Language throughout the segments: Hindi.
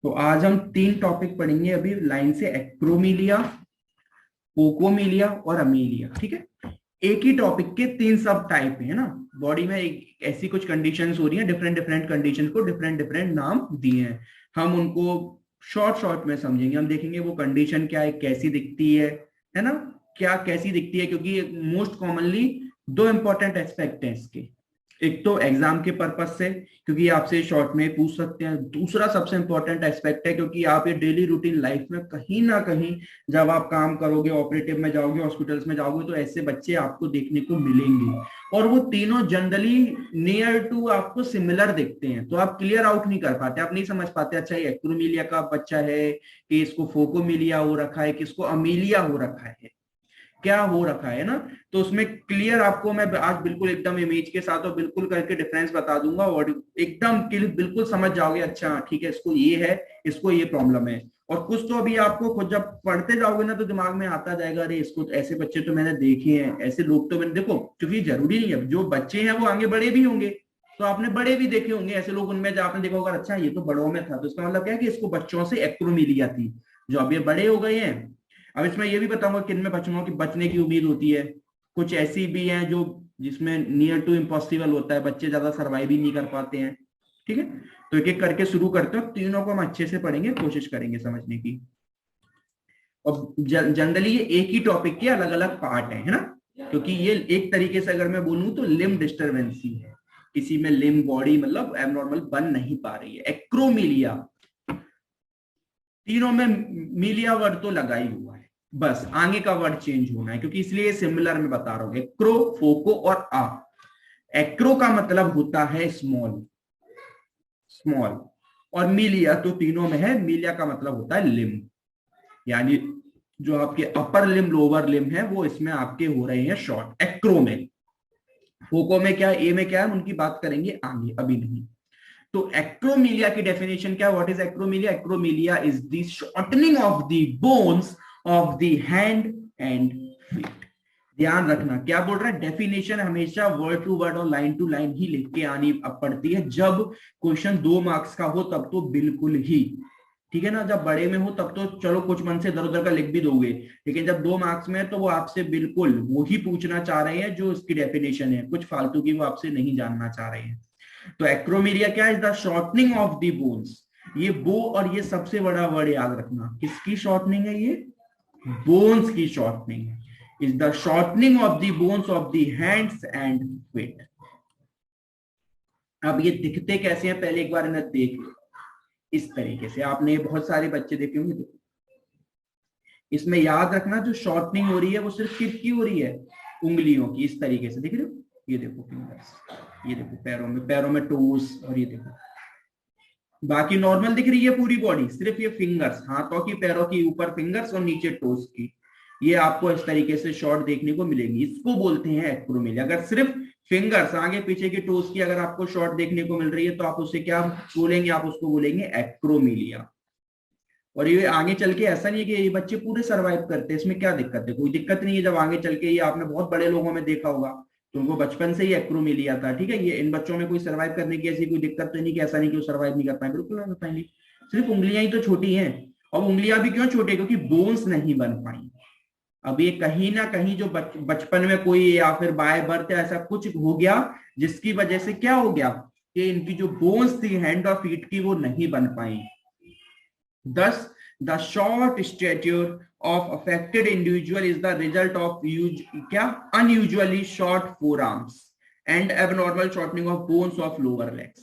तो आज हम 3 टॉपिक पढ़ेंगे अभी लाइन से, एक्रोमीलिया, पोकोमीलिया और अमीलिया। ठीक है, एक ही टॉपिक के 3 सब टाइप है ना। बॉडी में ऐसी कुछ कंडीशंस हो रही हैं, डिफरेंट डिफरेंट कंडीशंस को डिफरेंट डिफरेंट नाम दिए हैं। हम उनको शॉर्ट शॉर्ट में समझेंगे। हम देखेंगे वो कंडीशन क्या है, कैसी दिखती है ना, क्या कैसी दिखती है, क्योंकि मोस्ट कॉमनली 2 इंपॉर्टेंट एस्पेक्ट हैं इसके। एक तो एग्जाम के पर्पज से, क्योंकि आपसे शॉर्ट में पूछ सकते हैं। दूसरा सबसे इंपॉर्टेंट एस्पेक्ट है क्योंकि आप ये डेली रूटीन लाइफ में कहीं ना कहीं जब आप काम करोगे, ऑपरेटिव में जाओगे, हॉस्पिटल्स में जाओगे, तो ऐसे बच्चे आपको देखने को मिलेंगे। और वो तीनों जनरली नियर टू आपको सिमिलर दिखते हैं, तो आप क्लियर आउट नहीं कर पाते, आप नहीं समझ पाते अच्छा ये एक्रोमीलिया का बच्चा है कि इसको फोकोमीलिया हो रखा है, किसको अमीलिया हो रखा है, क्या हो रखा है ना। तो उसमें क्लियर आपको मैं आज बिल्कुल एकदम इमेज के साथ और बिल्कुल करके डिफरेंस बता दूंगा और एकदम बिल्कुल समझ जाओगे, अच्छा ठीक है इसको ये है, इसको ये प्रॉब्लम है। और कुछ तो अभी आपको खुद जब पढ़ते जाओगे ना तो दिमाग में आता जाएगा, अरे इसको ऐसे बच्चे तो मैंने देखे हैं, ऐसे लोग तो मैंने, देखो क्योंकि जरूरी नहीं है जो बच्चे हैं वो आगे बड़े भी होंगे, तो आपने बड़े भी देखे होंगे ऐसे लोग, उनमें जो आपने देखा होगा अच्छा ये तो बड़ों में था, तो इसका मतलब क्या है कि इसको बच्चों से एक्रोमीलिया थी, जो अब ये बड़े हो गए हैं। अब इसमें यह भी बताऊंगा किन में बच्चों की बचने की उम्मीद होती है। कुछ ऐसी भी हैं जो जिसमें नियर टू इम्पॉसिबल होता है, बच्चे ज्यादा सर्वाइव ही नहीं कर पाते हैं। ठीक है, तो एक एक करके शुरू करते हैं, तीनों को हम अच्छे से पढ़ेंगे, कोशिश करेंगे समझने की। और जनरली ये एक ही टॉपिक के अलग अलग पार्ट है ना, क्योंकि ये एक तरीके से अगर मैं बोलूं तो लिम्ब डिस्टर्बेंसी है, किसी में लिम्ब बॉडी मतलब एबनॉर्मल बन नहीं पा रही है। एक्रोमीलिया, तीनों में मीलिया वर्ड तो लगा ही हुआ है, बस आगे का वर्ड चेंज होना है, क्योंकि इसलिए सिमिलर में बता रहा हूं। एक्रो, फोको और आ। एक्रो का मतलब होता है स्मॉल, स्मॉल, और मीलिया तो तीनों में है। मीलिया का मतलब होता है लिम्ब, यानी जो आपके अपर लिम्ब लोअर लिम्ब है वो इसमें आपके हो रहे हैं शॉर्ट एक्रो में। फोको में क्या, ए में क्या है, उनकी बात करेंगे आगे, अभी नहीं। तो एक्रोमीलिया की डेफिनेशन क्या, what is acromelia? Acromelia is the shortening of the bones of the hand and feet. ध्यान रखना क्या बोल रहा है, डेफिनेशन हमेशा वर्ड टू वर्ड और लाइन टू लाइन ही लिख के आनी पड़ती है। जब क्वेश्चन 2 मार्क्स का हो तब तो बिल्कुल ही, ठीक है ना। जब बड़े में हो तब तो चलो कुछ मन से इधर उधर का लिख भी दोगे, लेकिन जब 2 मार्क्स में है तो वो आपसे बिल्कुल वो ही पूछना चाह रहे हैं जो इसकी डेफिनेशन है, कुछ फालतू की वो आपसे नहीं जानना चाह रहे हैं। तो एक्रोमीलिया क्या है, the shortening of the bones. ये बो और ये सबसे बड़ा वर्ड याद रखना, किसकी शॉर्टनिंग है ये? बोन्स की शॉर्टनिंग है। Is the shortening of the bones of the hands and feet. अब ये दिखते कैसे हैं पहले एक बार इन्हें देख लो। इस तरीके से आपने बहुत सारे बच्चे देखे होंगे, इसमें याद रखना जो शॉर्टनिंग हो रही है वो सिर्फ किसकी हो रही है? उंगलियों की। इस तरीके से दिख रहे हो, ये देखो फिंगर्स, ये देखो पैरों में टोस, और ये देखो बाकी नॉर्मल दिख रही है पूरी बॉडी, सिर्फ ये फिंगर्स, हाथों की पैरों की ऊपर फिंगर्स और नीचे टोस की, ये आपको इस तरीके से शॉर्ट देखने को मिलेगी। इसको बोलते हैं एक्रोमीलिया। अगर सिर्फ फिंगर्स आगे पीछे की टोस की अगर आपको शॉर्ट देखने को मिल रही है तो आप उसे क्या बोलेंगे? आप उसको बोलेंगे एक्रोमीलिया। और ये आगे चल के ऐसा नहीं है कि ये बच्चे पूरे सर्वाइव करते हैं, इसमें क्या दिक्कत है? कोई दिक्कत नहीं है। जब आगे चल के ये आपने बहुत बड़े लोगों में देखा होगा तो उनको बचपन से ही एक्रोमीलिया था, ठीक है। ये इन बच्चों में कोई सर्वाइव करने की ऐसी कोई दिक्कत तो नहीं कि ऐसा नहीं कि वो सर्वाइव नहीं कर पाए, बिल्कुल कर पाएंगे। सिर्फ उंगलियां ही तो छोटी हैं, और उंगलियां भी क्यों छोटी? क्योंकि बोन्स नहीं बन पाई। अब ये कहीं ना कहीं जो बचपन में कोई या फिर बाय बर्थ ऐसा कुछ हो गया जिसकी वजह से क्या हो गया कि इनकी जो बोन्स थी हैंड और फीट की वो नहीं बन पाई। Thus, the short stature of affected individual is the result of unusually short forearms and abnormal shortening of bones of lower legs.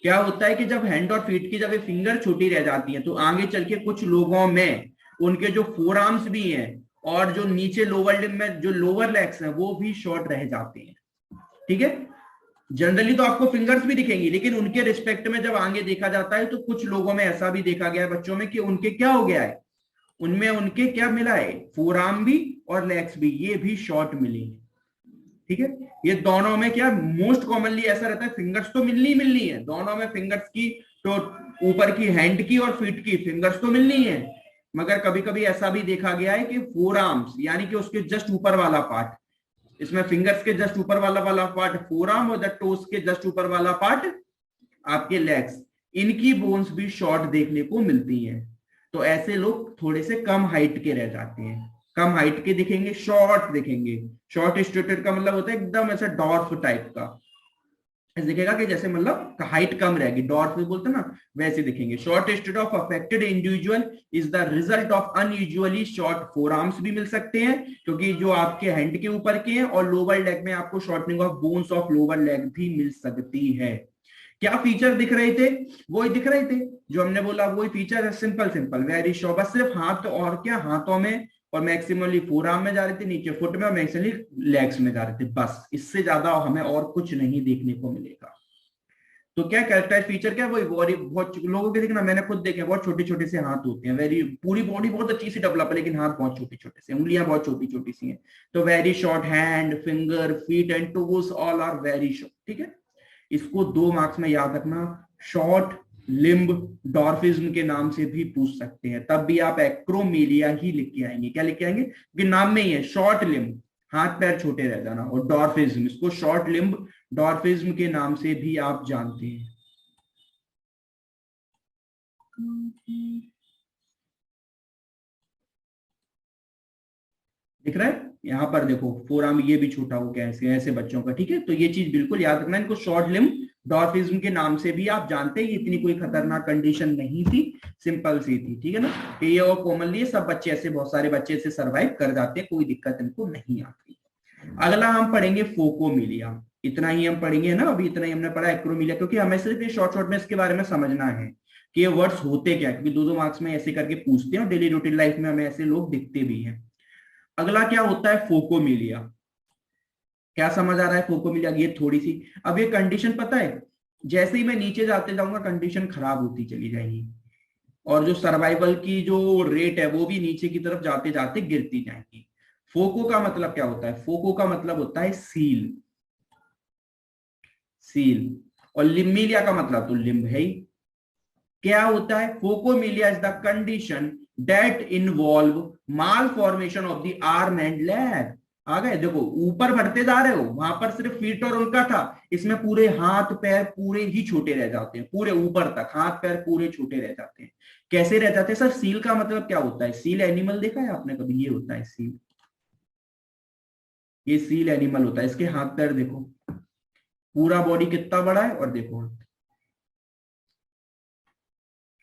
क्या होता है कि जब हैंड और फीट की जब ये फिंगर छोटी रह जाती है तो आगे चल के कुछ लोगों में उनके जो फोर आर्म्स भी हैं और जो नीचे लोअर लिम्ब में जो लोअर लेग्स हैं वो भी शॉर्ट रह जाते हैं, ठीक है। जनरली तो आपको फिंगर्स भी दिखेंगी, लेकिन उनके रिस्पेक्ट में जब आगे देखा जाता है तो कुछ लोगों में ऐसा भी देखा गया है बच्चों में कि उनके क्या हो गया है, उनमें उनके क्या मिला है? फोर आर्म भी और लेग्स भी, ये भी शॉर्ट मिली है, ठीक है। ये दोनों में क्या मोस्ट कॉमनली ऐसा रहता है, फिंगर्स तो मिलनी है दोनों में, फिंगर्स की तो ऊपर की हैंड की और फीट की फिंगर्स तो मिलनी है, मगर कभी कभी ऐसा भी देखा गया है कि फोर आर्म्स यानी कि उसके जस्ट ऊपर वाला पार्ट, इसमें फिंगर्स के जस्ट ऊपर वाला पार्ट फोर आर्म और द टोस के जस्ट ऊपर वाला पार्ट आपके लेग्स, इनकी बोन्स भी शॉर्ट देखने को मिलती हैं। तो ऐसे लोग थोड़े से कम हाइट के रह जाते हैं, कम हाइट के दिखेंगे, शॉर्ट दिखेंगे। शॉर्ट स्टेटेड का मतलब होता है एकदम ऐसा डॉर्फ टाइप का, ऐसे दिखेगा कि जैसे मतलब हाइट कम रहेगी, डॉर्फ में बोलते हैं ना, वैसे दिखेंगे। Short state of affected individual is the result of unusually short four arms भी मिल सकते हैं, क्योंकि जो आपके हैंड के ऊपर के हैं, और लोअर लेग में आपको shortening of bones of lower leg भी मिल सकती है। क्या फीचर दिख रहे थे? वही दिख रहे थे जो हमने बोला, वही फीचर है, सिंपल सिंपल वेरी शॉर्ट, बस सिर्फ हाथ और क्या, हाथों में और मैक्सिमली फोर आर्म में जा रहे थे, नीचे फुट में और मैक्सिमली लेग्स में जा रहे थे, बस इससे ज्यादा हमें और कुछ नहीं देखने को मिलेगा। तो क्या कैरेक्टराइज फीचर क्या, वही बहुत लोगों के देखना, मैंने खुद देखे बहुत छोटे छोटे से हाथ होते हैं, वेरी, पूरी बॉडी बहुत अच्छी सी डेवलप है लेकिन हाथ बहुत छोटे छोटे से, उंगलियां बहुत छोटी छोटी सी हैं। तो very short hand, finger, feet and toes all are very short, ठीक है। इसको 2 मार्क्स में याद रखना, शॉर्ट लिम्ब डॉर्फिज्म के नाम से भी पूछ सकते हैं, तब भी आप एक्रोमीलिया ही लिख के आएंगे। क्या लिख के आएंगे? कि नाम में ही है शॉर्ट लिम्ब, हाथ पैर छोटे रह जाना, और डॉर्फिज्म, इसको शॉर्ट लिम्ब डॉर्फिज्म के नाम से भी आप जानते हैं। दिख रहा है यहां पर देखो, फोर आर्म ये भी छोटा हो गया ऐसे ऐसे बच्चों का, ठीक है। तो ये चीज बिल्कुल याद रखना, इनको शॉर्ट लिम्ब डॉर्फिज्म के नाम से भी आप जानते हैं। इतनी कोई खतरनाक कंडीशन नहीं थी, सिंपल सी थी, ठीक है ना। तो ये और कॉमनली सब बच्चे ऐसे, बहुत सारे बच्चे ऐसे सर्वाइव कर जाते हैं, कोई दिक्कत इनको नहीं आती। अगला हम पढ़ेंगे फोकोमिलिया। इतना ही हम पढ़ेंगे ना, अभी इतना ही हमने पढ़ा एक्रोमिलिया, क्योंकि हमें सिर्फ ये शॉर्ट शॉर्ट में इसके बारे में समझना है कि ये वर्ड्स होते क्या, क्योंकि 2-2 मार्क्स में ऐसे करके पूछते हैं और डेली रूटीन लाइफ में हमें ऐसे लोग दिखते भी हैं। अगला क्या होता है? फोकोमिलिया। क्या समझ आ रहा है फोकोमिलिया? ये थोड़ी सी, अब ये कंडीशन पता है, जैसे ही मैं नीचे जाते जाऊंगा कंडीशन खराब होती चली जाएगी, और जो सर्वाइवल की जो रेट है वो भी नीचे की तरफ जाते जाते गिरती जाएगी। फोको का मतलब क्या होता है? फोको का मतलब होता है सील, सील। और लिम्बिलिया का मतलब तो लिम्ब है ही। क्या होता है? Phocomelia is the condition that involve malformation of the arm and leg. आ गए, देखो ऊपर बढ़ते जा रहे हो, वहां पर सिर्फ फीट और उनका था, इसमें पूरे हाथ पैर पूरे ही छोटे रह जाते हैं, पूरे ऊपर तक हाथ पैर पूरे छोटे रह जाते हैं। कैसे रह जाते हैं सर? सील का मतलब क्या होता है? सील एनिमल देखा है आपने कभी? ये होता है सील, ये सील एनिमल होता है। इसके हाथ पैर देखो, पूरा बॉडी कितना बड़ा है, और देखो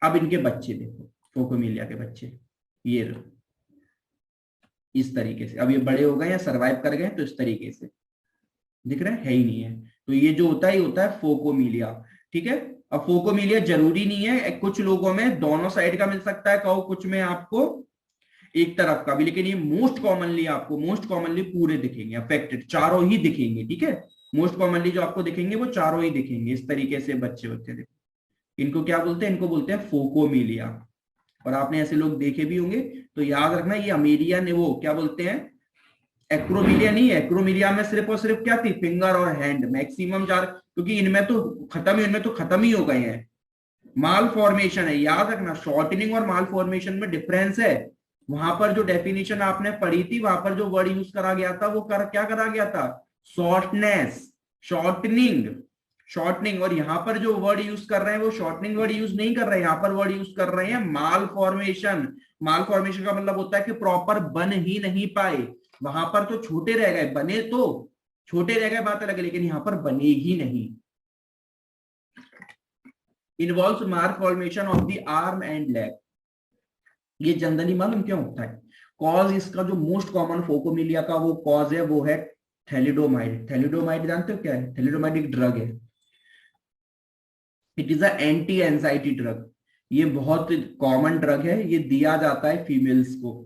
अब इनके बच्चे देखो, फोकोमिलिया के बच्चे, ये लो, इस तरीके से। अब ये बड़े हो गए या सरवाइव कर गए, तो इस तरीके से दिख रहा है ही नहीं है। तो ये जो होता है, ये होता है फोकोमिलिया, ठीक है। अब फोकोमिलिया जरूरी नहीं है, कुछ लोगों में दोनों साइड का मिल सकता है, कहो कुछ में आपको एक तरफ का भी, लेकिन ये मोस्ट कॉमनली आपको, मोस्ट कॉमनली पूरे दिखेंगे, अफेक्टेड चारों ही दिखेंगे, ठीक है। मोस्ट कॉमनली जो आपको दिखेंगे वो चारों ही दिखेंगे, इस तरीके से बच्चे बच्चे देखो। इनको क्या बोलते हैं? इनको बोलते हैं फोकोमिलिया, और आपने ऐसे लोग देखे भी होंगे। तो याद रखना, ये अमेरिया ने वो क्या बोलते हैं, एक्रोमिलिया नहीं है। एक्रोमिलिया में सिर्फ और सिर्फ क्या थी? फिंगर और हैंड, मैक्सिमम 4, क्योंकि इनमें तो खत्म ही, इनमें तो खत्म ही हो गए हैं। माल फॉर्मेशन है, याद रखना, शॉर्टनिंग और माल फॉर्मेशन में डिफरेंस है। वहां पर जो डेफिनेशन आपने पढ़ी थी, वहां पर जो वर्ड यूज करा गया था वो क्या करा गया था? Shortness, shortening, shortening. और यहां पर जो वर्ड यूज कर रहे हैं वो शॉर्टनिंग वर्ड यूज नहीं कर रहे हैं, यहां पर वर्ड यूज कर रहे हैं माल फॉर्मेशन। माल फॉर्मेशन का मतलब होता है कि प्रॉपर बन ही नहीं पाए, वहां पर तो छोटे रह गए, बने तो छोटे रह गए बात अलग है, लेकिन यहां पर बने ही नहीं। Involve malformation of the arm and leg. ये जनरली मालूम क्यों होता है? कॉज इसका जो मोस्ट कॉमन फोकोमिलिया का वो कॉज है, वो है थैलिडोमाइड। थैलिडोमाइड जानते हो क्या है? थैलिडोमाइड एक ड्रग है, it is a anti anxiety drug. ये बहुत कॉमन ड्रग है, ये दिया जाता है फीमेल्स को।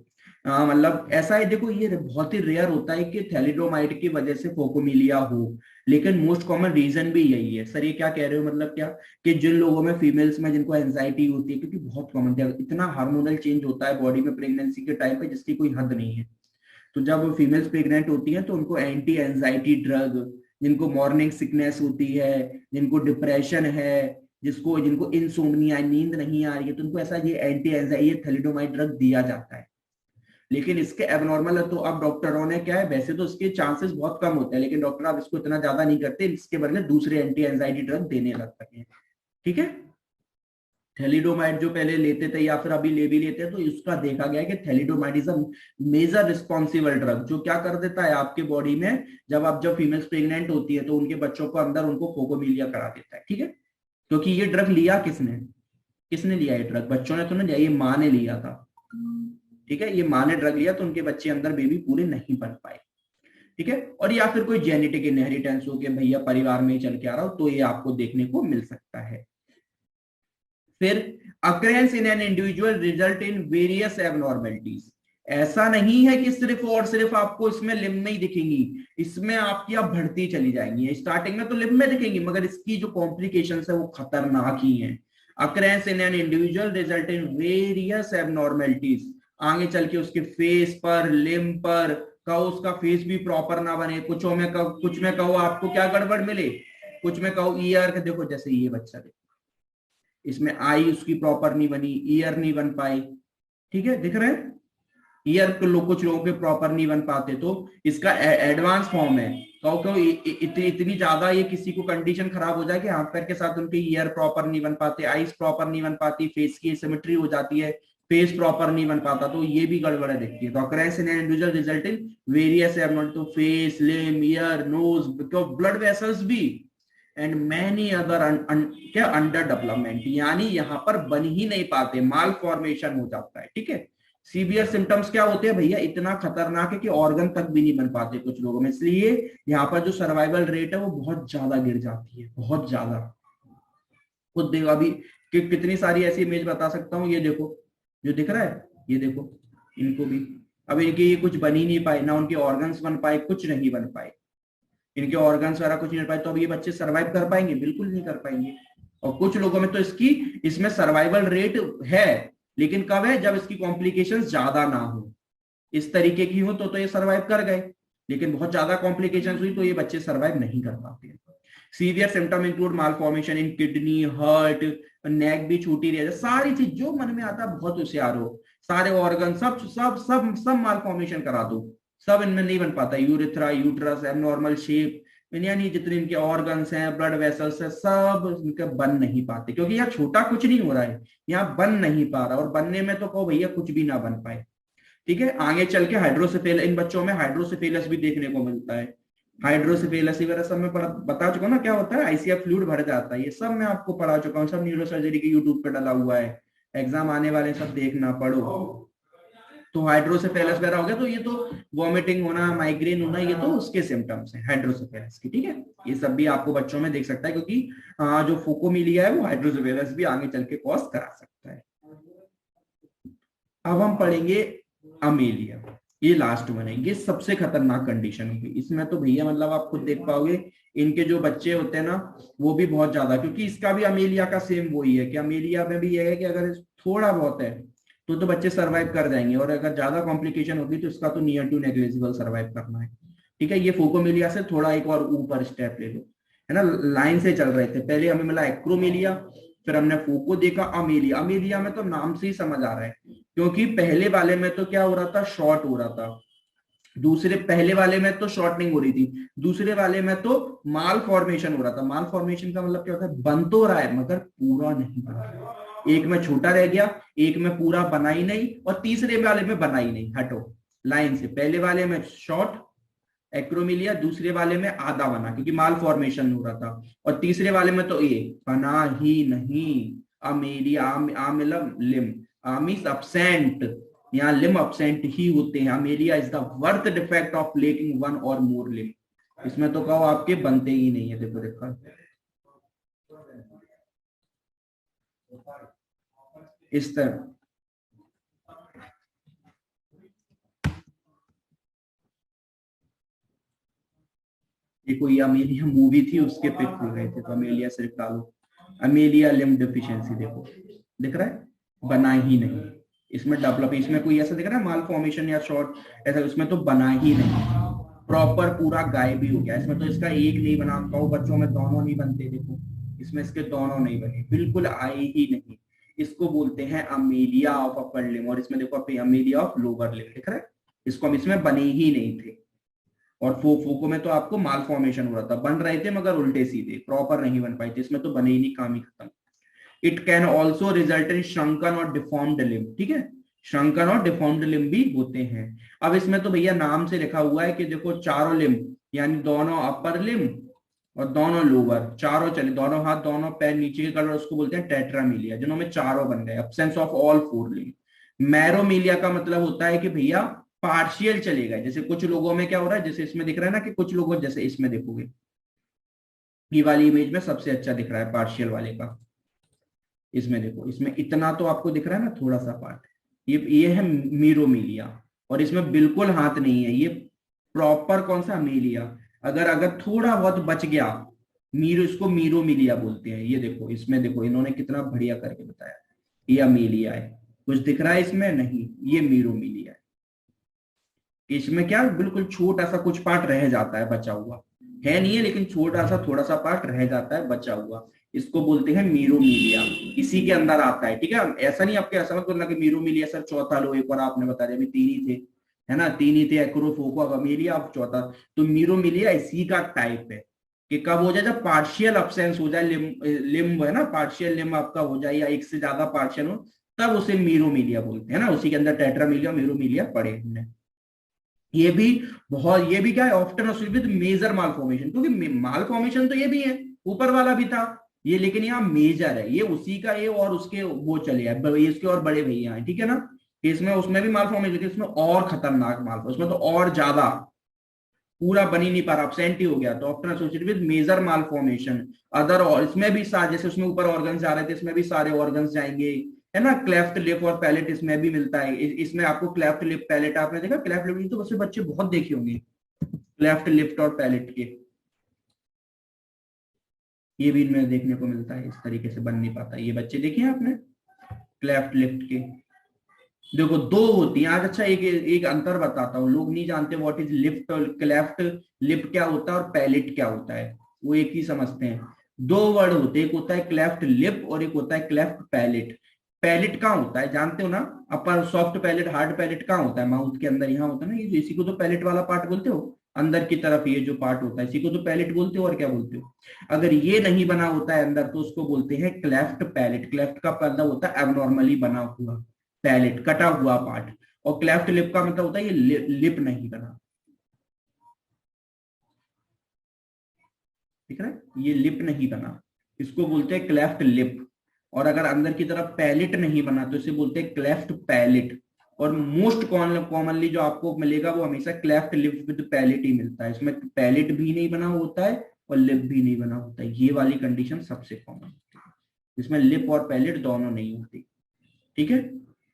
मतलब ऐसा है, देखो ये बहुत ही रेयर होता है कि थैलिडोमाइड की वजह से फोकोमिलिया हो, लेकिन मोस्ट कॉमन रीजन भी यही है। सर ये क्या कह रहे हो? मतलब क्या, कि जिन लोगों में, फीमेल्स में जिनको एंजाइटी होती है, क्योंकि बहुत कॉमन है, इतना हार्मोनल चेंज होता है बॉडी में प्रेगनेंसी के टाइम पे जिसकी कोई हद नहीं है। तो जब फीमेल्स प्रेग्नेंट होती हैं तो उनको एंटी एंजाइटी ड्रग, जिनको मॉर्निंग सिकनेस होती है, जिनको डिप्रेशन है, जिनको इंसोम्निया, नींद नहीं आ रही है, तो उनको ऐसा ये एंटी एंजाइटी थैलिडोमाइड ड्रग दिया जाता है। लेकिन इसके एबनॉर्मल है, तो अब डॉक्टरों ने क्या है, वैसे तो इसके चांसेस बहुत कम होते हैं, लेकिन डॉक्टर अब इसको इतना ज्यादा नहीं करते, इसके बदले दूसरे एंटी एंजाइटी ड्रग देने लग सके, ठीक है। थैलिडोमाइड जो पहले लेते थे या फिर अभी ले भी लेते हैं, तो इसका देखा गया है कि thalidomide is a major responsible drug, जो क्या कर देता है आपके बॉडी में, जब फीमेल्स प्रेग्नेंट होती है तो उनके बच्चों को अंदर उनको फोकोमिलिया करा देता है, ठीक है। क्योंकि ये ड्रग लिया किसने, किसने लिया ये ड्रग, बच्चों ने तो नहीं लिया, ये माँ ने लिया था, ठीक है। ये माँ ने ड्रग लिया तो उनके बच्चे अंदर बेबी पूरे नहीं बन पाए, ठीक है। और या फिर कोई जेनेटिक इनहेरिटेंस हो के भैया परिवार में ही चल के आ रहा हो, तो ये आपको देखने को मिल सकता है। फिर occurrence in an individual result in various abnormalities, ऐसा नहीं है कि सिर्फ और सिर्फ आपको इसमें लिम्ब में ही दिखेंगी, इसमें आपकी आप बढ़ती चली जाएंगी। स्टार्टिंग में तो लिम्ब में दिखेंगी, मगर इसकी जो कॉम्प्लिकेशंस है वो खतरनाक ही है। Occurrence in an individual result in various abnormalities, आगे चल के उसके फेस पर, लिम्ब पर, कहो उसका फेस भी प्रॉपर ना बने, कुछ में कहो आपको क्या गड़बड़ मिले, कुछ में कहो ईयर के, देखो जैसे ये बच्चा देखो, इसमें आई उसकी प्रॉपर नहीं बनी, ईयर नहीं बन पाई, ठीक है, दिख रहा है। ईयर कुछ लोगों के प्रॉपर नहीं बन पाते, तो इसका एडवांस फॉर्म है। कहो इतनी ज्यादा ये किसी को कंडीशन खराब हो जाए कि हाथ पैर के साथ उनके ईयर प्रॉपर नहीं बन पाते, आईज प्रॉपर नहीं बन पाती, फेस की सिमेट्री हो जाती है, फेस प्रॉपर नहीं बन पाता, तो ये भी गड़बड़ दिखती है। तो occurrence in individual result in various abnormal, तो face, limb, ear, nose, blood vessels भी, एंड मैनी अदर क्या अंडर डेवलपमेंट, यानी यहाँ पर बन ही नहीं पाते, माल फॉर्मेशन हो जाता है, ठीक है। सीवियर सिम्टम्स क्या होते हैं भैया, इतना खतरनाक है कि ऑर्गन तक भी नहीं बन पाते कुछ लोगों में, इसलिए यहाँ पर जो सर्वाइवल रेट है वो बहुत ज्यादा गिर जाती है, बहुत ज्यादा। खुद देखो अभी कितनी सारी ऐसी इमेज बता सकता हूँ, ये देखो जो दिख रहा है, ये देखो इनको भी, अब इनके ये कुछ बन ही नहीं पाए, ना उनके ऑर्गन्स बन पाए, कुछ नहीं बन पाए, इनके ऑर्गन्स वगैरह कुछ नहीं बन पाए, तो अब ये बच्चे सर्वाइव कर पाएंगे, बिल्कुल नहीं कर पाएंगे। और कुछ लोगों में तो इसमें सर्वाइवल रेट है, लेकिन कब है, जब इसकी कॉम्प्लिकेशंस ज्यादा ना हो, इस तरीके की हो तो ये सर्वाइव कर गए, लेकिन बहुत ज्यादा कॉम्प्लिकेशंस हुई तो ये बच्चे सर्वाइव नहीं कर पाते। Severe symptom include malformation in kidney, heart, neck भी छूटी रही है, सारी चीज जो मन में आता है बहुत होशियार हो, सारे ऑर्गन सब सब सब सब मालफॉर्मेशन करा दो, सब इनमें नहीं बन पाता, यूरिथ्रा, यूट्रस, एबनॉर्मल शेप, यानी जितने इनके ऑर्गन्स हैं, ब्लड वेसल्स है, सब इनके बन नहीं पाते, क्योंकि यहाँ छोटा कुछ नहीं हो रहा है, यहाँ बन नहीं पा रहा, और बनने में तो कहो भैया कुछ भी ना बन पाए, ठीक है। आगे चल के हाइड्रोसेफेलस, इन बच्चों में हाइड्रोसेफेलस भी देखने को मिलता है, हाइड्रोसेफेलस वगैरह सब मैं बता चुका हूँ ना क्या होता है, आईसीएफ फ्लूइड भर जाता है, ये सब मैं आपको पढ़ा चुका हूँ, सब न्यूरोसर्जरी के यूट्यूब पे डाला हुआ है, एग्जाम आने वाले सब देखना पढ़ो। तो हाइड्रोसेफेलस वगैरह हो गया, तो ये तो वॉमिटिंग होना, माइग्रेन होना, ये तो उसके सिम्टम्स हैं हाइड्रोसेफेलस के, ठीक है। ये सब भी आपको बच्चों में देख सकता है, क्योंकि जो फोकोमिलिया है वो हाइड्रोसेफेलस भी आगे चल के कॉज करा सकता है। अब हम पढ़ेंगे अमेलिया, ये लास्ट वन है, ये सबसे खतरनाक कंडीशन होगी, इसमें तो भैया मतलब आप खुद देख पाओगे, इनके जो बच्चे होते हैं ना वो भी बहुत ज्यादा, क्योंकि इसका भी अमेलिया का सेम वही है कि अमेलिया में भी ये है कि अगर थोड़ा बहुत है तो बच्चे सर्वाइव कर जाएंगे, और अगर ज्यादा कॉम्प्लिकेशन होगी तो इसका तो नियर टू नेग्लिजिबल सर्वाइव करना है, ठीक है। ये फोकोमिलिया से थोड़ा एक और ऊपर स्टेप ले लो, है ना, लाइन से चल रहे थे, पहले हमें मिला एक्रोमिलिया, फिर हमने फोको देखा, अमेलिया। अमेलिया में तो नाम से ही समझ आ रहा है, क्योंकि पहले वाले में तो क्या हो रहा था, शॉर्ट हो रहा था, पहले वाले में तो शॉर्टनिंग हो रही थी, दूसरे वाले में तो माल फॉर्मेशन हो रहा था। माल फॉर्मेशन का मतलब क्या होता है, बन तो रहा है मगर पूरा नहीं बन रहा, एक में छोटा रह गया, एक में पूरा बना ही नहीं, और तीसरे वाले में बना ही नहीं, हटो लाइन से, पहले वाले में शॉर्ट एक्रोमिलिया, दूसरे वाले में आधा बना क्योंकि माल फॉर्मेशन हो रहा था, और तीसरे वाले में तो ये बना ही नहीं, अमेलिया, आमिलम लिम, आमिस अब्सेंट, यहाँ लिम अब्सेंट ही होते हैं। Amelia is the worth defect of lacking one और मोर लिम, इसमें तो कहो आपके बनते ही नहीं है, देखो देखो इस तरह। ये कोई अमेलिया मूवी थी उसके पिक खुल गए थे, तो अमेलिया सिर्फ डालो, अमेलिया लिम डिफिशियंसी, देखो दिख रहा है, बना ही नहीं, इसमें डेवलप, इसमें कोई ऐसा दिख रहा है माल फॉर्मेशन या शॉर्ट ऐसा, उसमें तो बना ही नहीं, प्रॉपर पूरा गायब ही हो गया, इसमें तो इसका एक नहीं बना, कहो बच्चों में दोनों नहीं बनते, देखो इसमें इसके दोनों नहीं बने, बिल्कुल आए ही नहीं, इसको बोलते हैं अमेलिया ऑफ अपर लिम, और इसमें देखो अमेलिया ऑफ लोअर लिम, दिख रहा है, इसको हम इसमें बने ही नहीं थे। और फोको में तो आपको माल फॉर्मेशन हो रहा था, बन रहे थे मगर उल्टे सीधे, प्रॉपर नहीं बन पाए थे, इसमें तो बने ही नहीं, काम ही खत्म। It can also result in shrunken और डिफॉर्म्ड लिम्ब, ठीक है, श्रंकन और डिफॉर्म्ड लिम्ब भी होते हैं। अब इसमें तो भैया नाम से लिखा हुआ है कि देखो चारों लिम्ब, यानी दोनों अपर लिम्ब और दोनों लोअर, चारों चले, दोनों हाथ दोनों पैर नीचे के कलर, उसको बोलते हैं टेट्रामीलिया, जिनमें चारों बन गए, absence of all four limb. Meromelia का मतलब होता है कि भैया पार्शियल चले गए, जैसे कुछ लोगों में क्या हो रहा है, जैसे इसमें दिख रहा है ना कि कुछ लोगों, जैसे इसमें देखोगे ये वाली इमेज में सबसे अच्छा दिख रहा है पार्शियल वाले का, इसमें देखो, इसमें इतना तो आपको दिख रहा है ना थोड़ा सा पार्ट, ये है मीरोमीलिया, और इसमें बिल्कुल हाथ नहीं है, ये प्रॉपर कौन सा मीलिया, अगर अगर थोड़ा बहुत बच गया मीरो, इसको मीरोमीलिया बोलते हैं। ये देखो इसमें देखो इन्होंने कितना बढ़िया करके बताया, ये अमीलिया है, कुछ दिख रहा है इसमें नहीं, ये मीरोमीलिया है। इसमें क्या बिल्कुल छोटा सा कुछ पार्ट रह जाता है बचा हुआ, है नहीं है लेकिन छोटा सा थोड़ा सा पार्ट रह जाता है बचा हुआ, इसको बोलते हैं मीरोमीलिया, इसी के अंदर आता है, ठीक है। ऐसा नहीं आपके ऐसा मत बोलना कि मीरोमीलिया सर चौथा लो, एक और आपने बता दिया अभी तीन ही थे, है ना, तीन ही थे, एक्रोफोको, अब अमीलिया, अब चौथा, तो मीरोमीलिया इसी का टाइप है कि कब हो जाए, जब पार्शियल अब्सेंस हो जाए, लिम्ब है ना, पार्शियल लिम्ब आपका हो जाए या एक से ज्यादा पार्शियल हो, तब उसे मीरोमीलिया बोलते हैं ना, उसी के अंदर टेट्रामीलिया मीरोमीलिया पड़े हमने। ये भी बहुत, ये भी क्या है, often with major malformation, क्योंकि माल फॉर्मेशन तो ये भी है, ऊपर वाला भी था ये, लेकिन यहाँ मेजर है, ये उसी का ये और उसके वो चले आए, इसके और बड़े भैया हैं, ठीक है ना, इसमें उसमें भी माल फॉर्मेशन, इसमें और खतरनाक माल, उसमें तो और ज्यादा पूरा बन ही नहीं पा रहा, एब्सेंट ही हो गया, तो often associated with major malformation other, और इसमें भी जैसे उसमें ऊपर ऑर्गन्स जा रहे थे, इसमें भी सारे ऑर्गन्स जाएंगे, है ना, क्लेफ्ट लिप और पैलेट इसमें भी मिलता है, इसमें आपको क्लेफ्ट लिप पैलेट आपने देखा, क्लेफ्ट लिप तो बच्चे बहुत देखे होंगे, क्लेफ्ट लिप और पैलेट के, ये भी इनमें देखने को मिलता है, इस तरीके से बन नहीं पाता, ये बच्चे देखे हैं आपने क्लेफ्ट लिप के, देखो दो होती हैं आज। अच्छा एक अंतर बताता हूँ, लोग नहीं जानते व्हाट इज लिफ्ट और क्लेफ्ट लिप क्या होता है और पैलेट क्या होता है, वो एक ही समझते हैं, दो वर्ड होते हैं, एक होता है क्लेफ्ट लिप और एक होता है क्लेफ्ट पैलेट। पैलेट कहाँ होता है जानते हो ना, अपर सॉफ्ट पैलेट, हार्ड पैलेट कहाँ होता है, माउथ के अंदर यहाँ होता है ना, ये इसी को तो पैलेट वाला पार्ट बोलते हो, अंदर की तरफ ये जो पार्ट होता है इसी को तो पैलेट बोलते हो, और क्या बोलते हो, अगर ये नहीं बना होता है अंदर तो उसको बोलते हैं क्लेफ्ट पैलेट, क्लेफ्ट का मतलब होता है एबनॉर्मली बना हुआ, पैलेट कटा हुआ पार्ट, और क्लेफ्ट लिप का मतलब होता है ये लिप नहीं बना, ठीक है, ये लिप नहीं बना, इसको बोलते हैं क्लेफ्ट लिप, और अगर अंदर की तरफ पैलेट नहीं बना तो इसे बोलते हैं क्लेफ्ट पैलेट, और मोस्ट कॉमनली जो आपको मिलेगा वो हमेशा क्लेफ्ट लिप विद पैलेट ही मिलता है, इसमें पैलेट भी नहीं बना होता है और लिप भी नहीं बना होता है, ये वाली कंडीशन सबसे कॉमन होती है, इसमें लिप और पैलेट दोनों नहीं होती, ठीक है,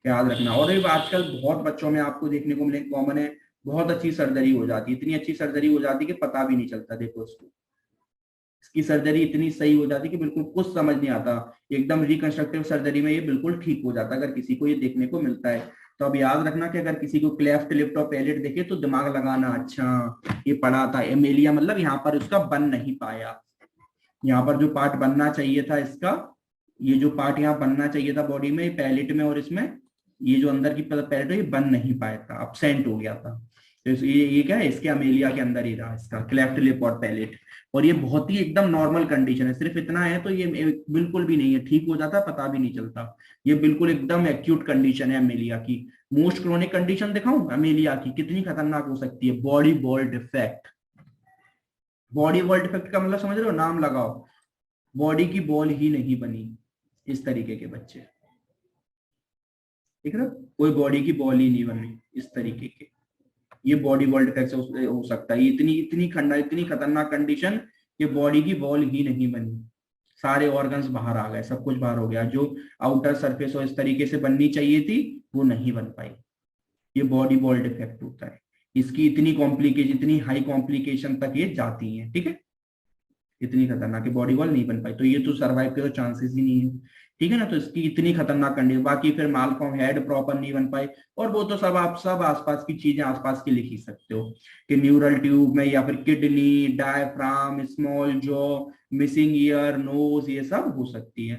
याद रखना। और ये आजकल बहुत बच्चों में आपको देखने को मिले, कॉमन है, बहुत अच्छी सर्जरी हो जाती है, इतनी अच्छी सर्जरी हो जाती है कि पता भी नहीं चलता, देखो इसको, इसकी सर्जरी इतनी सही हो जाती है कि बिल्कुल कुछ समझ नहीं आता, एकदम रिकंस्ट्रक्टिव सर्जरी में ये बिल्कुल ठीक हो जाता है, अगर किसी को ये देखने को मिलता है। तो अब याद रखना कि अगर किसी को क्लेफ्ट लिप और पैलेट देखे तो दिमाग लगाना, अच्छा ये पढ़ा था एमेलिया, मतलब यहाँ पर उसका बन नहीं पाया, यहाँ पर जो पार्ट बनना चाहिए था इसका, ये जो पार्ट यहाँ बनना चाहिए था बॉडी में, पैलेट में और इसमें, ये जो अंदर की पैलेट है ये बन नहीं पाया था, अब्सेंट हो गया था, तो ये क्या है, इसके अमेलिया के अंदर ही रहा इसका क्लेफ्ट लिप और पैलेट, और ये बहुत ही एकदम नॉर्मल कंडीशन है, सिर्फ इतना है तो ये बिल्कुल भी नहीं है, ठीक हो जाता पता भी नहीं चलता, ये बिल्कुल एकदम एक्यूट कंडीशन है अमेलिया की। मोस्ट क्रोनिक कंडीशन दिखाऊं अमेलिया की कितनी खतरनाक हो सकती है, body ball defect, body ball defect का मतलब समझ रहे हो, नाम लगाओ, बॉडी की बॉल ही नहीं बनी, इस तरीके के बच्चे, ठीक है ना, कोई बॉडी की बॉल ही नहीं बनी इस तरीके के, ये बॉडी बॉल डिफेक्ट हो सकता है, इतनी इतनी खतरनाक कंडीशन कि बॉडी की बॉल ही नहीं बनी, सारे ऑर्गन्स बाहर आ गए, सब कुछ बाहर हो गया, जो आउटर सरफेस और इस तरीके से बननी चाहिए थी वो नहीं बन पाई, ये बॉडी बॉल डिफेक्ट होता है, इसकी इतनी कॉम्प्लिकेशन, इतनी हाई कॉम्प्लिकेशन तक ये जाती है, ठीक है, इतनी खतरनाक बॉडी बॉल नहीं बन पाई, तो ये तो सर्वाइव के तो चांसेस ही नहीं है, ठीक है ना, तो इसकी इतनी खतरनाक कंडीशन, बाकी फिर मालफॉर्म हेड प्रॉपर नहीं बन पाई, और वो तो सब आप सब आसपास की चीजें आसपास की लिख ही सकते हो कि न्यूरल ट्यूब में, या फिर kidney, diaphragm, small jaw, missing ear, nose, ये सब हो सकती है,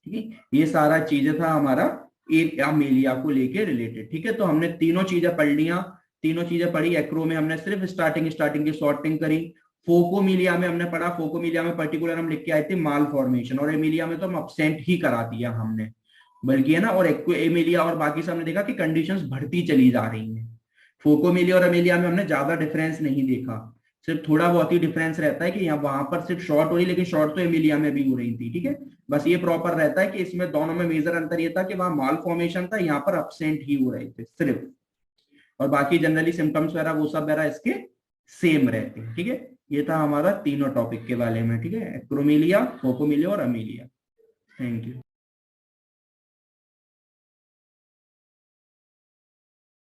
ठीक है, ये सारा चीजें था हमारा एक अमेलिया को लेके रिलेटेड, ठीक है, तो हमने तीनों चीजें पढ़ लिया, तीनों चीजें पढ़ी, एक्रो में हमने सिर्फ स्टार्टिंग की सॉर्टिंग करी, फोकोमिलिया में हमने पढ़ा, फोकोमिलिया में पर्टिकुलर हम लिख के आए थे माल फॉर्मेशन, और एमिलिया में तो हम अपसेंट ही करा दिया हमने, बल्कि है ना, और एमिलिया और बाकी से हमने देखा कि कंडीशंस बढ़ती चली जा रही हैं। फोकोमिलिया और एमिलिया में हमने ज्यादा डिफरेंस नहीं देखा, सिर्फ थोड़ा बहुत ही डिफरेंस रहता है कि यहाँ वहां पर सिर्फ शॉर्ट हो रही, लेकिन शॉर्ट तो एमिलिया में भी हो रही थी, ठीक है। बस ये प्रॉपर रहता है कि इसमें दोनों में मेजर अंतर ये था कि वहां माल फॉर्मेशन था, यहाँ पर अपसेंट ही हो रहे थे सिर्फ, और बाकी जनरली सिम्टम्स वगैरह वो सब वगैरह इसके सेम रहते हैं, ठीक है। ये था हमारा तीनों टॉपिक के बारे में, ठीक है, एक्रोमीलिया, फोकोमिलिया और अमीलिया। Thank you.